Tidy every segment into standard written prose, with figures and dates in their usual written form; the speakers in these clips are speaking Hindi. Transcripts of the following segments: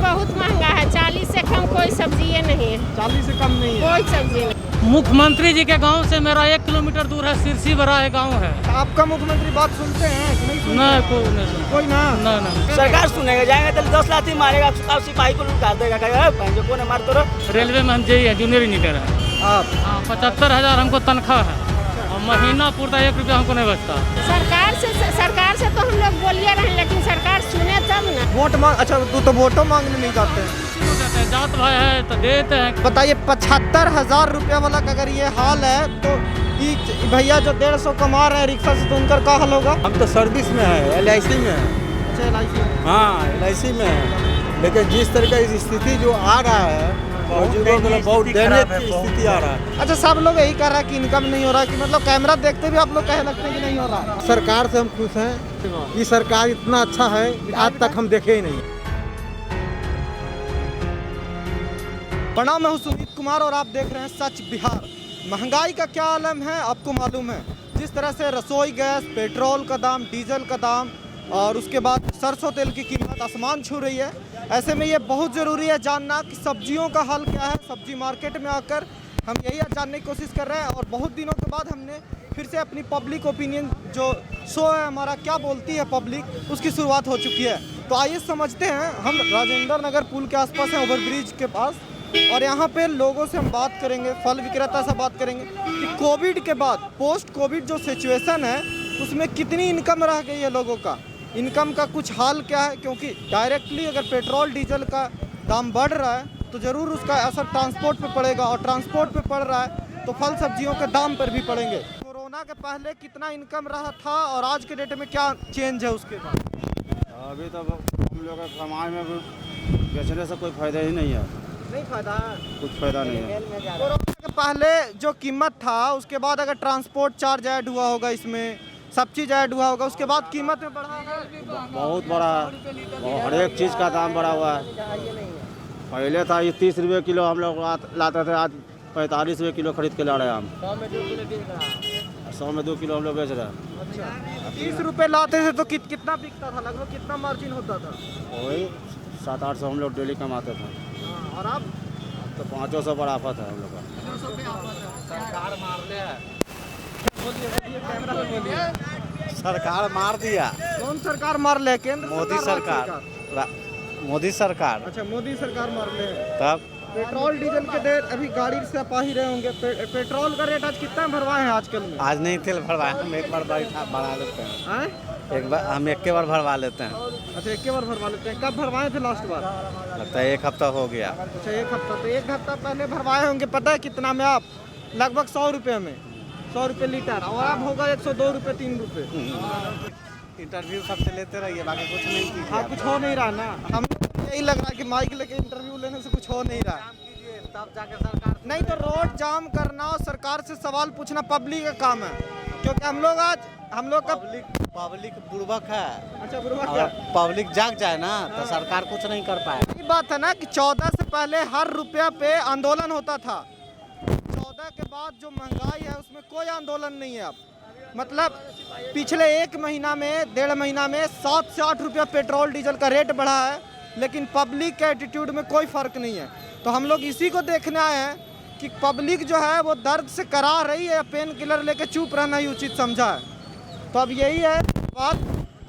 बहुत महंगा है, 40 से कम कोई सब्जी नहीं है। 40 से कम नहीं है कोई सब्जी नहीं। मुख्यमंत्री जी के गांव से मेरा 1 किलोमीटर दूर है, सिरसी बड़ा गांव है। आपका मुख्यमंत्री बात सुनते हैं कि नहीं सुनते? नहीं, कोई नहीं सुना। कोई ना नहीं। सरकार सुनेगा, जाएंगे तो 10 लाठी मारेगा, सिपाही को लुटा देगा, कहेगा कौन है मार तो रेलवे में हम जे है जूनियर इंजीनियर है। आप 75,000 हमको तनख्वाह है और महीना पूरा 1 रुपया हमको नहीं बचता। सरकार से तो हम लोग बोलिए रहे, लेकिन सरकार सुने तब ना। वोट मांग, अच्छा तो वोटों मांगने नहीं जाते हैं। जात भाई है तो देते हैं। बताइए 75,000 रुपया वाला का अगर ये हाल है तो ये भैया जो 150 कमा रहे हैं रिक्शा से, तो उनका क्या हाल होगा? हम तो सर्विस में है, LIC में है। अच्छा LIC में। हाँ LIC में है, लेकिन जिस तरह की स्थिति जो आ रहा है मौजूदा मतलब बहुत दयनीय स्थिति आ रहा है। अच्छा सब लोग यही कह रहा है कि इनकम नहीं हो रहा है, कि मतलब कैमरा देखते भी आप लोग कहने लगते हैं कि नहीं हो रहा है। सरकार से हम खुश हैं, ये सरकार इतना अच्छा है कि आज तक हम देखे ही नहीं। प्रणाम, मैं हूं सुमित कुमार और आप देख रहे हैं सच बिहार। महंगाई का क्या आलम है आपको मालूम है। जिस तरह से रसोई गैस, पेट्रोल का दाम, डीजल का दाम और उसके बाद सरसों तेल की कीमत आसमान छू रही है। ऐसे में ये बहुत ज़रूरी है जानना कि सब्जियों का हाल क्या है। सब्जी मार्केट में आकर हम यही जानने की कोशिश कर रहे हैं और बहुत दिनों के बाद हमने फिर से अपनी पब्लिक ओपिनियन जो शो है हमारा, क्या बोलती है पब्लिक, उसकी शुरुआत हो चुकी है। तो आइए समझते हैं। हम राजेंद्र नगर पुल के आसपास हैं, ओवरब्रिज के पास, और यहाँ पे लोगों से हम बात करेंगे, फल विक्रेता से बात करेंगे कि कोविड के बाद पोस्ट कोविड जो सिचुएशन है उसमें कितनी इनकम रह गई है लोगों का, इनकम का कुछ हाल क्या है। क्योंकि डायरेक्टली अगर पेट्रोल डीजल का दाम बढ़ रहा है तो ज़रूर उसका असर ट्रांसपोर्ट पे पड़ेगा, और ट्रांसपोर्ट पे पड़ रहा है तो फल सब्जियों के दाम पर भी पड़ेंगे। कोरोना के पहले कितना इनकम रहा था और आज के डेट में क्या चेंज है उसके बाद? अभी तो हम लोग का कमाई में बेचने से कोई फायदा ही नहीं है। नहीं फायदा है, कुछ फायदा नहीं है। कोरोना के पहले जो कीमत था उसके बाद अगर ट्रांसपोर्ट चार्ज ऐड हुआ होगा, इसमें सब चीज़ ऐड हुआ होगा, उसके बाद कीमत में बढ़ा है। बहुत बड़ा, हर एक चीज़ का दाम बढ़ा हुआ है। पहले था ये 30 रुपये किलो हम लोग लाते थे, आज 45 रुपये किलो खरीद के ला रहे हैं हम। 100 में 2 किलो हम लोग बेच रहे हैं। अच्छा 30 रुपये लाते थे तो कितना बिकता था, लगभग कितना मार्जिन होता था? वही 700-800 हम लोग डेली कमाते थे। और अब तो 500 पर आफत है हम लोग का। सरकार मार दिया। कौन सरकार मार ले? केंद्र मोदी सरकार। मोदी सरकार। अच्छा मोदी सरकार मार ले। तब पेट्रोल डीजल के रेट अभी गाड़ी से पा ही रहे होंगे। पेट्रोल का रेट आज कितना भरवाए हैं आजकल में? आज नहीं तेल भरवाए, हम एक बार बढ़ा लेते हैं। एक बार हम एक बार भरवा लेते हैं। अच्छा एक बार भरवा लेते हैं। कब भरवाए थे लास्ट बार? लगता है 1 हफ्ता हो गया। अच्छा 1 हफ्ता, तो 1 हफ्ता पहले भरवाए होंगे। पता है कितना में? आप लगभग 100 रुपये में, 100 रुपये लीटर, और अब होगा 102 रुपये 3 रुपये। इंटरव्यू सबसे लेते रहिए, बाकी कुछ नहीं कीजिए। हाँ कुछ हो नहीं रहा ना, हम यही लग रहा है कि माइक लेके इंटरव्यू लेने से कुछ हो नहीं रहा है। तब जाके सरकार नहीं तो रोड जाम करना और सरकार से सवाल पूछना पब्लिक का काम है, क्योंकि हम लोग का पब्लिक बुर्बक है। अच्छा बुरबक अगर पब्लिक जाग जाए ना तो सरकार कुछ नहीं कर पाए। ये बात है ना कि 14 से पहले हर रुपया पे आंदोलन होता था। 14 के बाद जो महंगाई है उसमें कोई आंदोलन नहीं है अब। मतलब पिछले 1 महीना में, 1.5 महीना में 7 से 8 रुपया पेट्रोल डीजल का रेट बढ़ा है, लेकिन पब्लिक के एटीट्यूड में कोई फ़र्क नहीं है। तो हम लोग इसी को देखने आए हैं कि पब्लिक जो है वो दर्द से करा रही है, पेन किलर लेके चुप रहना ही उचित समझा है। तो अब यही है बात।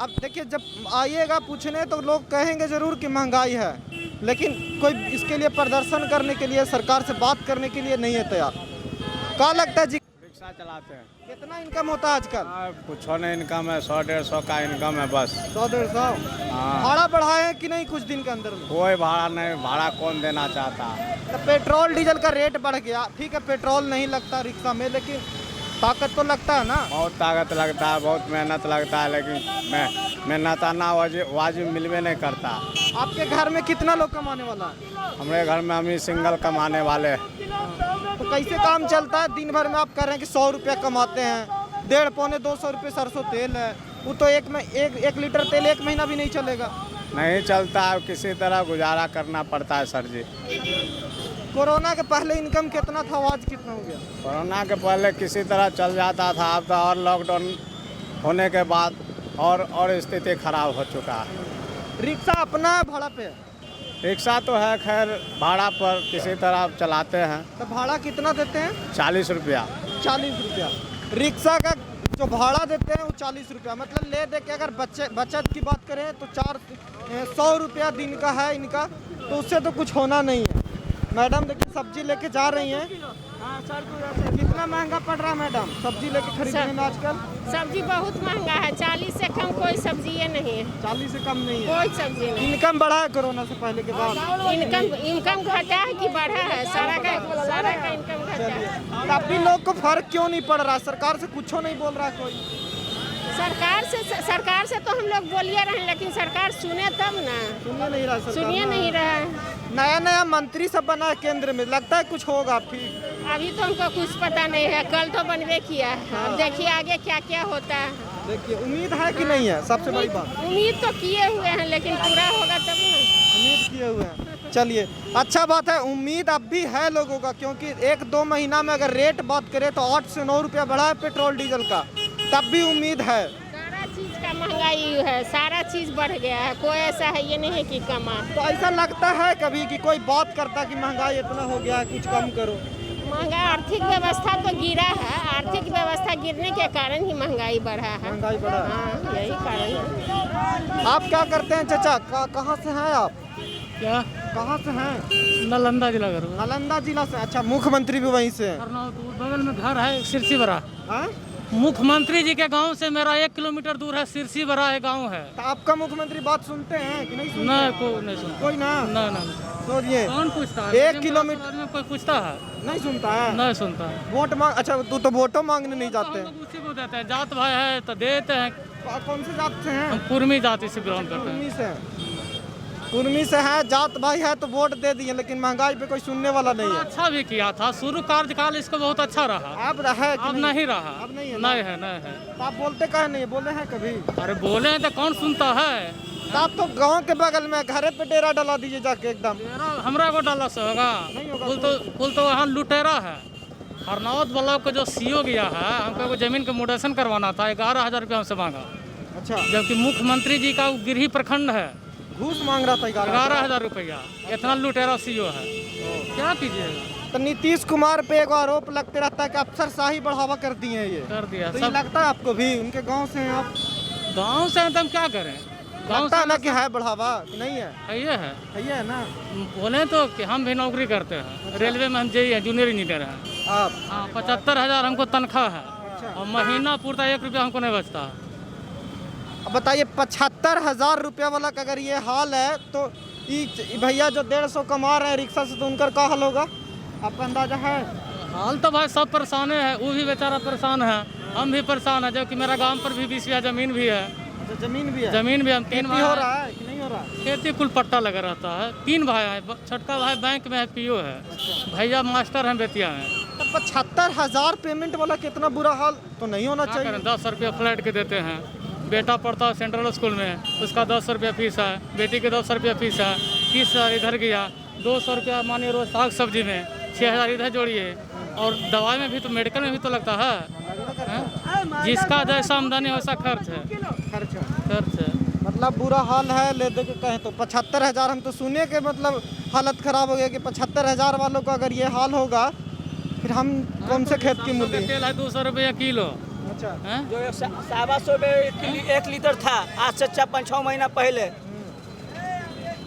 अब देखिए जब आइएगा पूछने तो लोग कहेंगे ज़रूर कि महंगाई है, लेकिन कोई इसके लिए प्रदर्शन करने के लिए, सरकार से बात करने के लिए नहीं है तैयार। क्या लगता है जी? रिक्शा चलाते हैं। कितना इनकम होता है आजकल? कुछ नहीं इनकम है, 100-150 का इनकम है बस। 100-150। भाड़ा बढ़ाए हैं कि नहीं कुछ दिन के अंदर में? कोई भाड़ा नहीं, भाड़ा कौन देना चाहता। तो पेट्रोल डीजल का रेट बढ़ गया, ठीक है पेट्रोल नहीं लगता रिक्शा में, लेकिन ताकत तो लगता है ना। बहुत ताकत लगता है, बहुत मेहनत लगता है, लेकिन मेहनत आना वाजिब मिलवे नहीं करता। आपके घर में कितना लोग कमाने वाला है? हमारे घर में हम ही सिंगल कमाने वाले। तो कैसे काम चलता है? दिन भर में आप कह रहे हैं कि 100 रुपया कमाते हैं, 150-200 रुपये सरसों तेल है, वो तो एक लीटर तेल 1 महीना भी नहीं चलेगा। नहीं चलता है, किसी तरह गुजारा करना पड़ता है सर जी। कोरोना के पहले इनकम कितना था, आज कितना हो गया? कोरोना के पहले किसी तरह चल जाता था, अब तो और लॉकडाउन होने के बाद और स्थिति खराब हो चुका है। रिक्शा अपना है भाड़ा पे? रिक्शा तो है खैर भाड़ा पर किसी तरह चलाते हैं। तो भाड़ा कितना देते हैं? 40 रुपया। 40 रुपया। रिक्शा का जो भाड़ा देते हैं वो 40 रुपया, मतलब ले दे के अगर बचत की बात करें तो 100 रुपया दिन का है इनका, तो उससे तो कुछ होना नहीं है। मैडम देखिए सब्जी लेके जा रही हैं। हाँ सर, कितना महंगा पड़ रहा है मैडम सब्जी लेके खरीदने में आजकल? सब्जी बहुत महंगा है, 40 से कम कोई सब्जी नहीं है। 40 से कम नहीं है। कोई सब्जी नहीं। इनकम बढ़ा है कोरोना से पहले के बाद? इनकम घटा है कि बढ़ा है? सारा का इनकम घटा है। तो आप भी लोग को फर्क क्यों नहीं पड़ रहा? सरकार से कुछ नहीं बोल रहा कोई? सरकार से तो हम लोग बोलिए रहे, लेकिन सरकार सुने तब ना। सुनिए नहीं रहा सरकार। सुनिए नहीं रहा। नया मंत्री सब बना है केंद्र में, लगता है कुछ होगा ठीक? अभी तो हमको कुछ पता नहीं है, कल तो बनवे किया है। अब देखिए आगे क्या क्या होता है। देखिए उम्मीद है कि नहीं है, सबसे बड़ी बात। उम्मीद तो किए हुए हैं, लेकिन पूरा होगा तब ना। उम्मीद किए हुए हैं। चलिए अच्छा बात है, उम्मीद अब भी है लोगों का, क्योंकि 1-2 महीना में अगर रेट बात करें तो 8 से 9 रुपया बढ़ा है पेट्रोल डीजल का, तब भी उम्मीद है। सारा चीज का महंगाई है, सारा चीज बढ़ गया है, कोई ऐसा है ये नहीं है कि कमा। तो ऐसा लगता है कभी कि कोई बात करता कि महंगाई इतना हो गया है कुछ कम करो? महंगाई, आर्थिक व्यवस्था तो गिरा है, आर्थिक व्यवस्था गिरने के कारण ही महंगाई बढ़ा है। महंगाई बढ़ा है। हाँ, यही कारण है। आप क्या करते हैं चाचा? कहाँ से हैं आप? क्या? कहाँ से हैं? नालंदा जिला घर नालंदा जिला से। अच्छा, मुख्यमंत्री भी वहीं से हैं? बगल में घर है सिरसी बरा। हाँ? मुख्यमंत्री जी के गांव से मेरा 1 किलोमीटर दूर है, सिरसी बरा एक गांव है। तो आपका मुख्यमंत्री बात सुनते हैं कि नहीं सुनते? नहीं, कोई नहीं सुनता। कोई ना? ना सोचिए कौन पूछता है? 1 किलोमीटर में कोई पूछता है? नहीं सुनता है? नहीं सुनता है। वोट मांग, अच्छा तू तो वोटों मांगने नहीं जाते? हम लोग उसी को देते हैं, जात भाई है तो देते हैं। कौन से जात से हैं? हम कुर्मी जाति से बिलोंग करते हैं। कुर्मी से। कुर्मी से है, जात भाई है तो वोट दे दिए, लेकिन महंगाई पे कोई सुनने वाला नहीं है। अच्छा भी किया था, शुरू कार्यकाल इसको बहुत अच्छा रहा। अब रहा अब नहीं रहा। अब नहीं है? नहीं है, नहीं है। तो आप बोलते कहे नहीं? बोले हैं कभी? अरे बोले हैं तो कौन सुनता है? तो आप तो गांव के बगल में घरे पे डेरा डला दीजिए जाके एकदम। हमरा को डाला से होगा? नहीं होगा। कुल तो वहाँ लुटेरा है। हरनौत ब्लॉक को जो सीओ गया है, हमको जमीन का मोडेशन करवाना था, 11,000 रुपया हमसे मांगा। अच्छा, जबकि मुख्यमंत्री जी का गिरही प्रखंड है, घूस मांग रहा था 11,000 रुपया। इतना लुटेरा सीओ है, क्या कीजिएगा? तो नीतीश कुमार पे एक आरोप लगते रहता है कि अफसरशाही बढ़ावा कर दिए हैं ये। कर दिया तो ये सब। लगता है आपको भी? उनके गांव से हैं आप? गाँव से हैं तो हम क्या करें? गाँव लगता है ना कि है बढ़ावा कि नहीं है? ये है। है ना? बोले तो कि हम भी नौकरी करते हैं, रेलवे में हम जेई हैं, जूनियर इंजीनियर हैं। आप? हाँ, 75,000 हमको तनख्वाह है और महीना पूरता 1 रुपया हमको नहीं बचता। अब बताइए 75,000 रुपया वाला का अगर ये हाल है, तो ये भैया जो 150 कमा रहे हैं रिक्शा से, तो उनका क्या हाल होगा? आपका अंदाजा है? हाल तो भाई सब परेशान है, वो भी बेचारा परेशान है, हम भी परेशान है, जबकि मेरा गांव पर भी 20 बीघा जमीन भी है। अच्छा, जमीन भी है? जमीन भी हम 3 खेती भाई हो रहा है कि नहीं हो रहा? खेती कुल पट्टा लगा रहता है। 3 भाई हैं, छोटका भाई बैंक में है, पीओ है, भैया मास्टर हैं बेतिया में। तो 75,000 पेमेंट वाला कितना बुरा हाल तो नहीं होना क्या चाहिए? करें, 10 रुपया फ्लैट के देते हैं। बेटा पढ़ता है सेंट्रल स्कूल में, उसका 10 रुपया फीस है, बेटी के 10 रुपया फीस है, 30,000 इधर गया, 200 रुपया मानिए रोज साग सब्जी में, 6,000 इधर जोड़िए, और दवाई में भी तो, मेडिकल में भी तो लगता है। जिसका जैसा आमदनी वैसा खर्च है। खर्च है, मतलब बुरा हाल है। ले दे के कहें तो 75,000, हम तो सुने के मतलब हालत खराब हो गया कि 75,000 वालों का अगर ये हाल होगा, फिर हम कौन से खेत की मूली? तेल है 200 रुपया किलो। अच्छा, हैं? जो 125 रुपये 1 लीटर था, आज से 5-6 महीना पहले,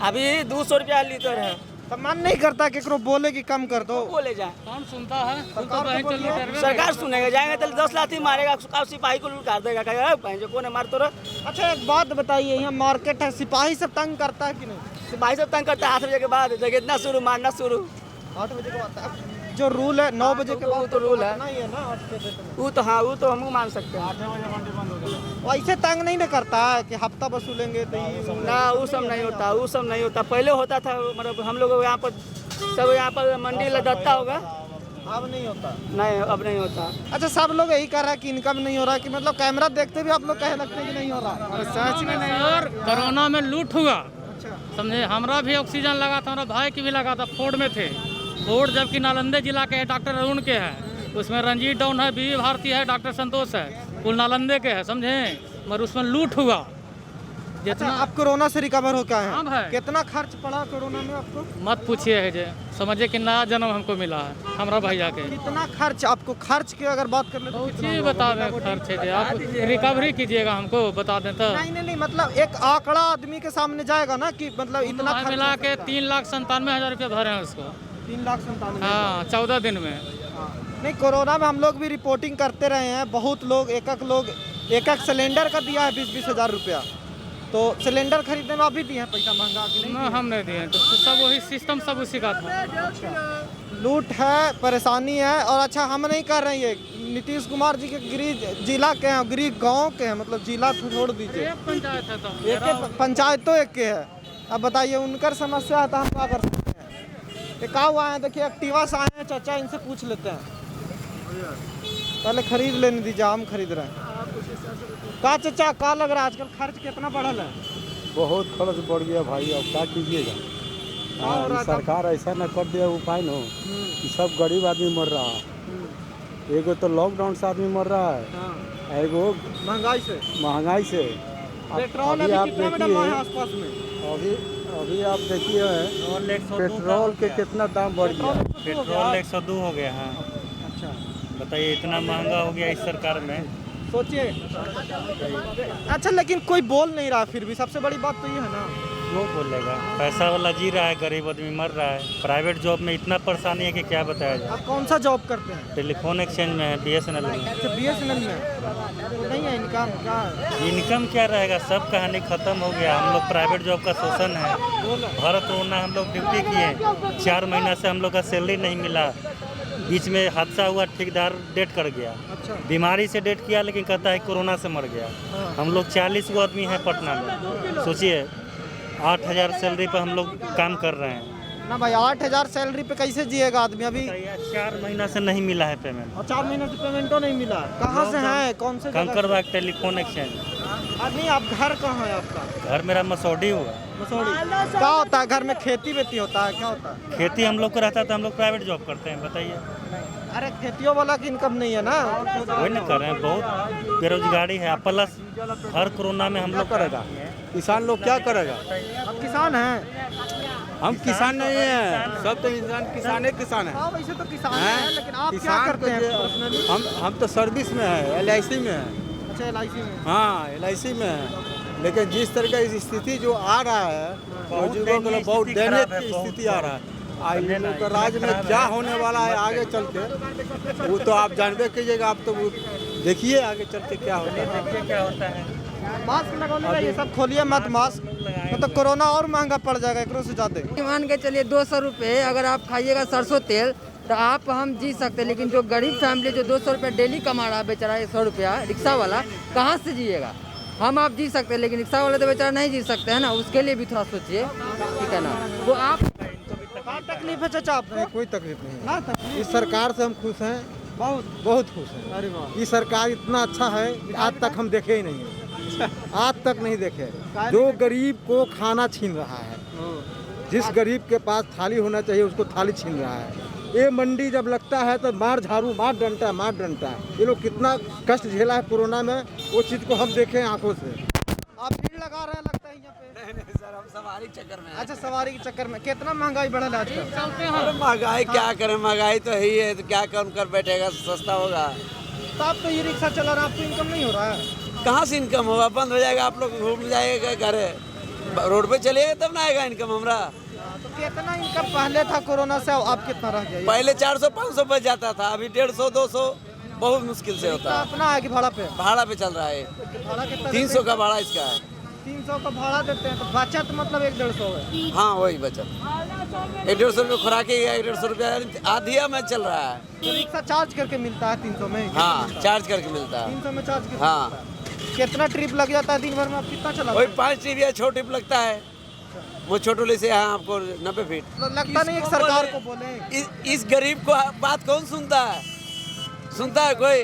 अभी 200 रुपया लीटर है। तो मन नहीं करता केकरो बोले कि कम कर दो? बोले जाए, कौन सुनता है? कुल तो बहन चल लुटेरवे सरकार सुनेगा, जाएंगे तो 10 लाठी मारेगा, सिपाही को लुटा देगा, कहेगा जो कौन है मार तो रहा। अच्छा, एक बात बताइए, यहाँ मार्केट है, सिपाही सब तंग करता है कि नहीं? सिपाही सब तंग करता है 8 बजे के बाद, जगेतना शुरू, मारना शुरू। 8 बजे के बाद जो रूल है 9 बजे के वो बाद तो रूल है। नहीं है ना? 8 बजे तक वो तो हाँ, वो तो हमको मान सकते हैं। ऐसे तंग नहीं ना करता है कि हफ्ता वसूलेंगे तो ये ना, वो सब नहीं होता, वो सब नहीं होता। पहले होता था, मतलब हम लोग यहाँ पर सब, यहाँ पर मंडी लदता होगा। अब नहीं होता? नहीं, अब नहीं होता। अच्छा, सब लोग यही कह रहा है कि इनकम नहीं हो रहा, कि मतलब कैमरा देखते भी आप लोग कहे लगते हैं कि नहीं हो रहा? सच में नहीं। और कोरोना में लूट हुआ, अच्छा, समझे। हमारा भी ऑक्सीजन लगा था, हमारा भाई की भी लगा था, फोर्ड में थे। फोर्ड जबकि नालंदे जिला के है, डॉक्टर अरुण के है, उसमें रंजीत डाउन है, बीवी भारती है, डॉक्टर संतोष है, कुल नालंदे के है, समझे। मगर उसमें लूट हुआ, जितना आप कोरोना से रिकवर हो क्या हाँ है? भाई। कितना खर्च पड़ा कोरोना में आपको? मत पूछिए है जे समझिए कि नया जन्म हमको मिला है हमारा भैया के। कितना खर्च आपको, खर्च की अगर बात कर ले तो कितना जी हुआ? बता दें खर्च है जे आप रिकवरी कीजिएगा हमको बता दें तो। नहीं, मतलब एक आंकड़ा आदमी के सामने जाएगा ना कि मतलब इतना खर्च मिला के हो सकता है। 3,97,000 रुपये भरे हैं उसको। 3,97,000। हाँ 14 दिन में। नहीं, कोरोना में हम लोग भी रिपोर्टिंग करते रहे हैं, बहुत लोग एक सिलेंडर का दिया है 20-20 हज़ार रुपया। तो सिलेंडर खरीदने में अभी दिए हैं पैसा महंगा कि नहीं? ना हम नहीं दिए तो सब वही सिस्टम सब उसी का था। लूट है, परेशानी है। और अच्छा, हम नहीं कर रहे हैं ये, नीतीश कुमार जी के गृह जिला के हैं, गृह गांव के हैं, मतलब जिला छोड़ दीजिए, एक पंचायत है तो एक पंचायत तो एक के है। अब बताइए उनकर समस्या है तो हम क्या कर सकते हैं? ये क्या हुआ है, देखिए एक्टिवा से आए हैं चाचा, इनसे पूछ लेते हैं। पहले खरीद लेने दीजिए, हम खरीद रहे हैं। का चाचा का लग रहा है आजकल खर्च कितना बढ़ल है? बहुत खर्च बढ़ गया भाई, अब क्या कीजिएगा। हाँ, सरकार ऐसा न कर दिया उपाय न कि सब गरीब आदमी मर रहा है। एगो तो लॉकडाउन से आदमी मर रहा है, एगो महंगाई से। पेट्रोल अभी आप कितना में डलवा है आसपास में? अभी आप देखिए पेट्रोल के कितना दाम बढ़ गया। पेट्रोल 102 हो गया। हाँ अच्छा, बताइए, इतना महंगा हो गया इस सरकार में। सोचिए। अच्छा, लेकिन कोई बोल नहीं रहा, फिर भी सबसे बड़ी बात तो ये है ना। क्यों बोलेगा, पैसा वाला जी रहा है, गरीब आदमी मर रहा है। प्राइवेट जॉब में इतना परेशानी है कि क्या बताया जाए। आप कौन सा जॉब करते हैं? टेलीफोन एक्सचेंज में है, BSNL में। अच्छा, BSNL में तो नहीं है इनकम? क्या है? इनकम क्या रहेगा, सब कहानी खत्म हो गया। हम लोग प्राइवेट जॉब का शोषण है। भर कोरोना हम लोग ड्यूटी किए, 4 महीना से हम लोग का सैलरी नहीं मिला। बीच में हादसा हुआ, ठेकेदार डेट कर गया। अच्छा, बीमारी से डेट किया, लेकिन कहता है कोरोना से मर गया। हम लोग 40 गो आदमी हैं पटना में। सोचिए 8,000 सैलरी पर हम लोग काम कर रहे हैं ना भाई। 8,000 सैलरी पे कैसे जिएगा आदमी? अभी 4 महीना से नहीं मिला है पेमेंट। और 4 महीने से पेमेंटो नहीं मिला। कहाँ से हैं, कौन से जगह से? Kankarbagh telephone exchange. नहीं, आप घर कहाँ है आपका? घर मेरा मसौडी हुआ। मसौड़ी। क्या होता है घर में? खेती वेती होता है? क्या होता है? खेती हम लोग को रहता था, हम लोग प्राइवेट जॉब करते हैं। बताइए, अरे खेतियों वाला की इनकम नहीं है ना। वही नहीं कर रहे हैं, बहुत बेरोजगारी है। प्लस हर कोरोना में हम लोग करेगा किसान लोग, क्या करेगा? आप किसान हैं? हम किसान नहीं है, सब तो इंसान किसान है। हाँ, वैसे तो किसान हैं? हैं, लेकिन आप क्या किसान करते हैं को पर्सनली? हम तो सर्विस में है, LIC में है। अच्छा, LIC में। हाँ, LIC में है। लेकिन जिस तरह का स्थिति जो आ रहा है, बहुत युवकों को दयनीय बहुत स्थिति खराब है, दयनीय बहुत स्थिति आ रहा है। इन लोग के राज्य में क्या होने वाला है आगे चल के, वो तो आप जानबे कीजिएगा। आप तो वो देखिए आगे चल के क्या होता है। देखिए क्या होता है। मास्क लगाने का ये सब खोलिए मत मास्क, मतलब कोरोना और महंगा पड़ जाएगा एकरों से ज़्यादा। मान के चलिए 200 रुपये अगर आप खाइएगा सरसों तेल तो आप हम जी सकते हैं, लेकिन जो गरीब फैमिली जो 200 रुपये डेली कमा रहा है बेचारा, 100 रुपया रिक्शा वाला कहाँ से जिएगा? हम आप जी सकते हैं, लेकिन रिक्शा वाले तो बेचारा नहीं जी सकते हैं ना। उसके लिए भी थोड़ा सोचिए, ठीक है ना। वो आप क्या तकलीफ है चाचा आपको? कोई तकलीफ नहीं ना तकलीफ? इस सरकार से हम खुश हैं, बहुत खुश हैं। अरे वाह। ये सरकार इतना अच्छा है कि आज तक हम देखे ही नहीं, आज तक नहीं देखे। जो गरीब को खाना छीन रहा है, जिस गरीब के पास थाली होना चाहिए उसको थाली छीन रहा है। ये मंडी जब लगता है तो मार झाड़ू, मार डंटा। ये लोग कितना कष्ट झेला है कोरोना में, वो चीज़ को हम देखें आंखों से। आप भीड़ लगा रहे हैं लगता है यहाँ पे? नहीं सर, हम सवारी के चक्कर में। अच्छा, सवारी के चक्कर में। कितना महंगाई बढ़ा है आजकल? अरे महंगाई क्या करें, महंगाई तो ही है, तो क्या कम कर बैठेगा, सस्ता होगा। तो आप तो ये रिक्शा चला रहे हैं, आपको इनकम नहीं हो रहा है? कहाँ से इनकम होगा, बंद हो जाएगा। आप लोग घूम जाएगा घर, रोड पे चलिएगा तब ना आएगा इनकम हमारा। तो कितना इनकम पहले था कोरोना से, अब कितना रह गया? पहले 400-500 बच जाता था, अभी 150-200 बहुत मुश्किल से होता है। अपना है कि भाड़ा पे? भाड़ा पे चल रहा है। भाड़ा कितना? 300 का भाड़ा इसका है। 300 का भाड़ा देते हैं, तो बचत मतलब 150 है। हाँ वही बचत। 150 रुपये खुराकी, 150 रुपया आधिया में चल रहा है। तो रिक्शा चार्ज करके मिलता है 300 में? हाँ, चार्ज करके मिलता है। 300 में चार्ज करके हाँ। मिलता है। कितना ट्रिप लग जाता है दिन भर में? आप कितना चला? वही 5 ट्रिप या 6 ट्रिप लगता है। वो छोटोली से यहाँ आपको 90 फीट। लगता नहीं एक सरकार को बोले। इस गरीब को बात कौन सुनता है? सुनता है कोई?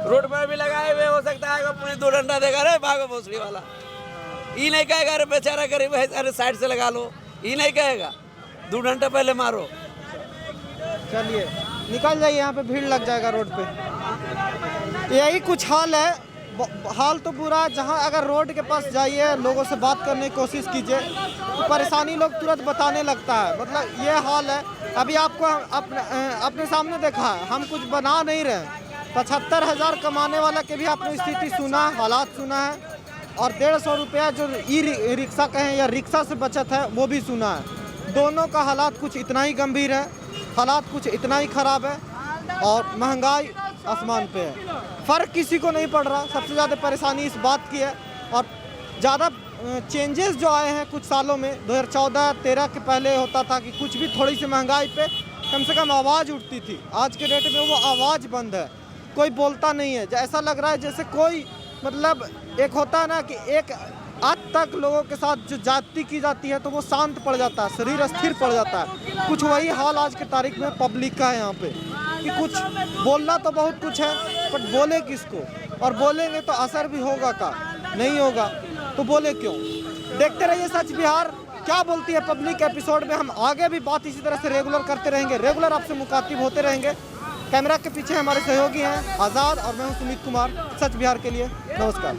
रोड पर भी लगाए हुए हो सकता है पूरी 2 डंडा देगा, रे भागो भोसड़ी वाला। ये नहीं कहेगा अरे बेचारा गरीब है, अरे साइड से लगा लो, ये नहीं कहेगा। 2 डंडा पहले मारो। चलिए निकल जाइए, यहाँ पे भीड़ लग जाएगा रोड पे। यही कुछ हाल है हाल तो बुरा है। जहाँ अगर रोड के पास जाइए, लोगों से बात करने की कोशिश कीजिए तो परेशानी लोग तुरंत बताने लगता है। मतलब ये हाल है। अभी आपको अपने सामने देखा है, हम कुछ बना नहीं रहे। 75,000 कमाने वाला के भी आपने स्थिति सुना, हालात सुना है, और 150 रुपया जो रिक्शा कहें या रिक्शा से बचत है वो भी सुना है। दोनों का हालात कुछ इतना ही गंभीर है, हालात कुछ इतना ही ख़राब है, और महंगाई आसमान पे है। फ़र्क किसी को नहीं पड़ रहा। सबसे ज़्यादा परेशानी इस बात की है। और ज़्यादा चेंजेस जो आए हैं कुछ सालों में, 2014-13 के पहले होता था कि कुछ भी थोड़ी सी महंगाई पे कम से कम आवाज़ उठती थी। आज के डेट में वो आवाज़ बंद है, कोई बोलता नहीं है। ऐसा लग रहा है जैसे कोई, मतलब एक होता है ना कि एक आज तक लोगों के साथ जो जाति की जाती है तो वो शांत पड़ जाता है, शरीर स्थिर पड़ जाता है। कुछ वही हाल आज के तारीख में पब्लिक का है यहाँ पे, कि कुछ बोलना तो बहुत कुछ है, बट बोले किसको, और बोलेंगे तो असर भी होगा का नहीं होगा, तो बोले क्यों। देखते रहिए सच बिहार क्या बोलती है पब्लिक। एपिसोड में हम आगे भी बात इसी तरह से रेगुलर करते रहेंगे, रेगुलर आपसे मुखातिब होते रहेंगे। कैमरा के पीछे हमारे सहयोगी हैं आज़ाद और मैं हूं सुमित कुमार। सच बिहार के लिए नमस्कार।